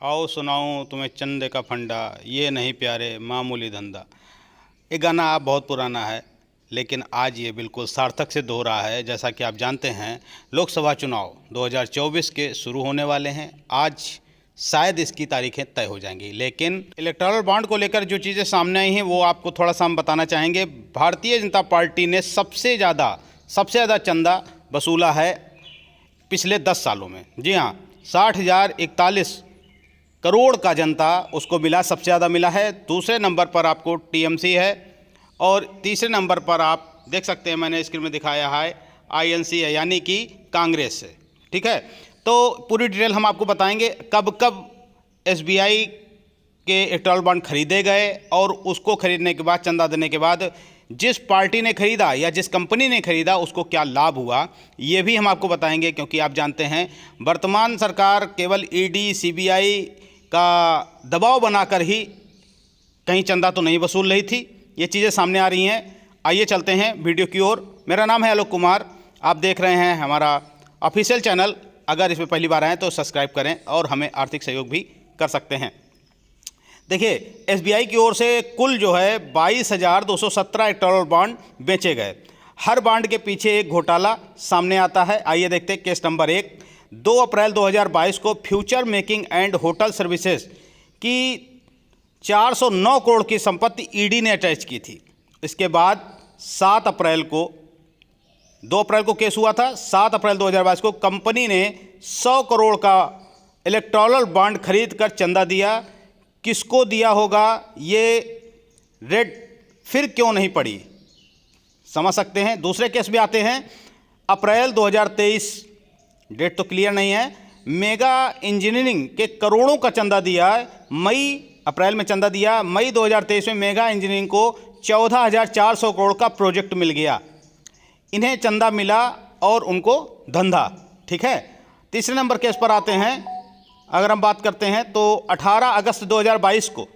आओ सुनाऊं तुम्हें चंदे का फंडा, ये नहीं प्यारे मामूली धंधा। ये गाना आप बहुत पुराना है, लेकिन आज ये बिल्कुल सार्थक सिद्ध हो रहा है। जैसा कि आप जानते हैं, लोकसभा चुनाव 2024 के शुरू होने वाले हैं। आज शायद इसकी तारीखें तय हो जाएंगी, लेकिन इलेक्टोरल बॉन्ड को लेकर जो चीज़ें सामने आई हैं वो आपको थोड़ा सा हम बताना चाहेंगे। भारतीय जनता पार्टी ने सबसे ज़्यादा चंदा वसूला है पिछले 10 सालों में। जी हाँ, 60,041 करोड़ का जनता उसको मिला, सबसे ज़्यादा मिला है। दूसरे नंबर पर आपको टीएमसी है और तीसरे नंबर पर आप देख सकते हैं, मैंने स्क्रीन में दिखाया है, आईएनसी है, यानी कि कांग्रेस है। ठीक है, तो पूरी डिटेल हम आपको बताएंगे कब कब एसबीआई के इलेक्टोरल बॉन्ड खरीदे गए और उसको खरीदने के बाद, चंदा देने के बाद जिस पार्टी ने खरीदा या जिस कंपनी ने खरीदा उसको क्या लाभ हुआ, ये भी हम आपको बताएंगे। क्योंकि आप जानते हैं वर्तमान सरकार केवल ईडी सीबीआई का दबाव बनाकर ही कहीं चंदा तो नहीं वसूल रही थी। ये चीज़ें सामने आ रही हैं। आइए चलते हैं वीडियो की ओर। मेरा नाम है आलोक कुमार, आप देख रहे हैं हमारा ऑफिशियल चैनल। अगर इसमें पहली बार आए तो सब्सक्राइब करें और हमें आर्थिक सहयोग भी कर सकते हैं। देखिए, एसबीआई की ओर से कुल जो है 22,217 इलेक्टोरल बॉन्ड बेचे गए। हर बॉन्ड के पीछे एक घोटाला सामने आता है। आइए देखते हैं केस नंबर 1। 2 अप्रैल 2022 को future making and hotel services की 409 करोड़ की संपत्ति ईडी ने अटैच की थी। इसके बाद 7 अप्रैल को, 2 अप्रैल को केस हुआ था, 7 अप्रैल 2022 को कंपनी ने 100 करोड़ का इलेक्टोरल बॉन्ड खरीद कर चंदा दिया। किसको दिया होगा, ये रेड फिर क्यों नहीं पड़ी, समझ सकते हैं। दूसरे केस भी आते हैं। अप्रैल 2023, डेट तो क्लियर नहीं है, मेगा इंजीनियरिंग के करोड़ों का चंदा दिया। अप्रैल में चंदा दिया। मई 2023 में मेगा इंजीनियरिंग को 14,400 करोड़ का प्रोजेक्ट मिल गया। इन्हें चंदा मिला और उनको धंधा। ठीक है, तीसरे नंबर केस पर आते हैं। अगर हम बात करते हैं तो 18 अगस्त 2022 को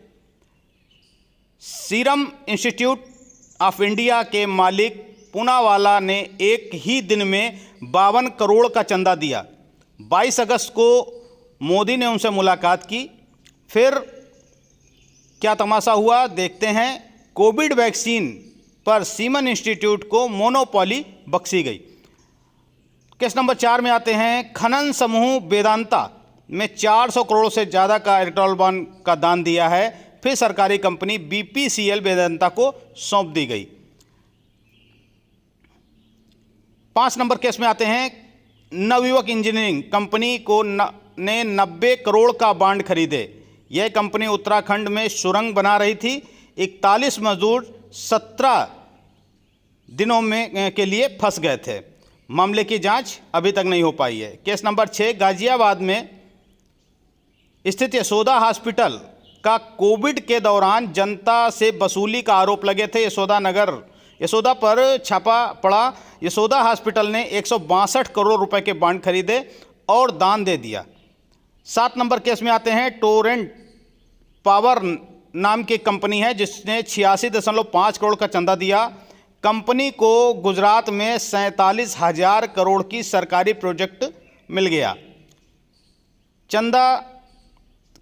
सीरम इंस्टीट्यूट ऑफ इंडिया के मालिक पूनावाला ने एक ही दिन में 52 करोड़ का चंदा दिया। 22 अगस्त को मोदी ने उनसे मुलाकात की। फिर क्या तमाशा हुआ देखते हैं। कोविड वैक्सीन पर सीरम इंस्टीट्यूट को मोनोपोली बख्शी गई। केस नंबर 4 में आते हैं। खनन समूह वेदांता में 400 करोड़ से ज़्यादा का इलेक्टोरल बॉन्ड का दान दिया है। फिर सरकारी कंपनी बीपीसीएल वेदांता को सौंप दी गई। 5 नंबर केस में आते हैं। नवयुवक इंजीनियरिंग कंपनी को ने 90 करोड़ का बॉन्ड खरीदे। यह कंपनी उत्तराखंड में सुरंग बना रही थी। 41 मजदूर 17 दिनों में के लिए फंस गए थे। मामले की जांच अभी तक नहीं हो पाई है। केस नंबर 6, गाजियाबाद में स्थित यशोदा हॉस्पिटल का कोविड के दौरान जनता से वसूली का आरोप लगे थे। यशोदा पर छापा पड़ा। यशोदा हॉस्पिटल ने 162 करोड़ रुपए के बॉन्ड खरीदे और दान दे दिया। 7 नंबर केस में आते हैं। टोरेंट पावर नाम की कंपनी है जिसने 86.5 करोड़ का चंदा दिया। कंपनी को गुजरात में 47,000 करोड़ की सरकारी प्रोजेक्ट मिल गया। चंदा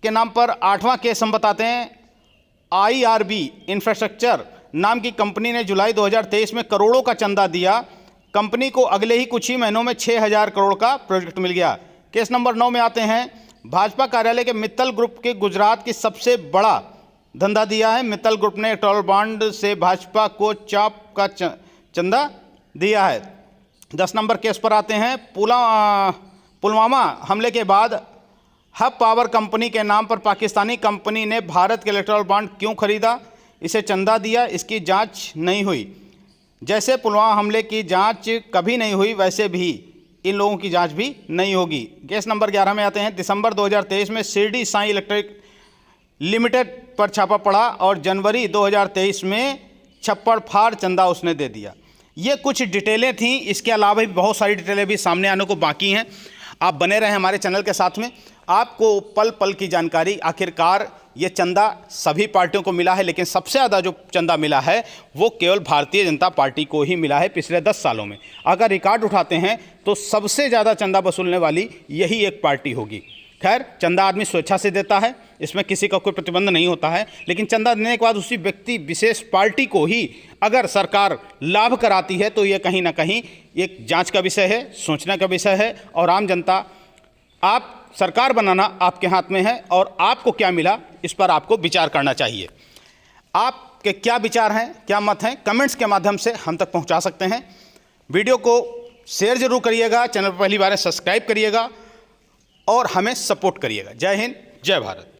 के नाम पर 8वां केस हम बताते हैं। आईआरबी इंफ्रास्ट्रक्चर नाम की कंपनी ने जुलाई 2023 में करोड़ों का चंदा दिया। कंपनी को अगले ही कुछ ही महीनों में 6,000 करोड़ का प्रोजेक्ट मिल गया। केस नंबर 9 में आते हैं। भाजपा कार्यालय के मित्तल ग्रुप के गुजरात की सबसे बड़ा धंधा दिया है। मित्तल ग्रुप ने इलेक्टोरल बॉन्ड से भाजपा को चाप का चंदा दिया है। 10 नंबर केस पर आते हैं। पुलवामा हमले के बाद हब पावर कंपनी के नाम पर पाकिस्तानी कंपनी ने भारत के इलेक्टोरल बॉन्ड क्यों खरीदा, इसे चंदा दिया, इसकी जांच नहीं हुई। जैसे पुलवामा हमले की जांच कभी नहीं हुई, वैसे भी इन लोगों की जांच भी नहीं होगी। केस नंबर 11 में आते हैं। दिसंबर 2023 में शिरडी साई इलेक्ट्रिक लिमिटेड पर छापा पड़ा और जनवरी 2023 में छप्पड़ फाड़ चंदा उसने दे दिया। ये कुछ डिटेलें थीं। इसके अलावा भी बहुत सारी डिटेलें भी सामने आने को बाकी हैं। आप बने रहें हमारे चैनल के साथ में, आपको पल पल की जानकारी। आखिरकार ये चंदा सभी पार्टियों को मिला है, लेकिन सबसे ज़्यादा जो चंदा मिला है वो केवल भारतीय जनता पार्टी को ही मिला है पिछले 10 सालों में। अगर रिकॉर्ड उठाते हैं तो सबसे ज़्यादा चंदा वसूलने वाली यही एक पार्टी होगी। खैर, चंदा आदमी स्वेच्छा से देता है, इसमें किसी का कोई प्रतिबंध नहीं होता है, लेकिन चंदा देने के बाद उसी व्यक्ति विशेष पार्टी को ही अगर सरकार लाभ कराती है तो ये कहीं ना कहीं एक जांच का विषय है, सोचने का विषय है। और आम जनता, आप सरकार बनाना आपके हाथ में है और आपको क्या मिला इस पर आपको विचार करना चाहिए। आपके क्या विचार हैं, क्या मत हैं, कमेंट्स के माध्यम से हम तक पहुंचा सकते हैं। वीडियो को शेयर जरूर करिएगा, चैनल पर पहली बार है सब्सक्राइब करिएगा और हमें सपोर्ट करिएगा। जय हिंद, जय भारत।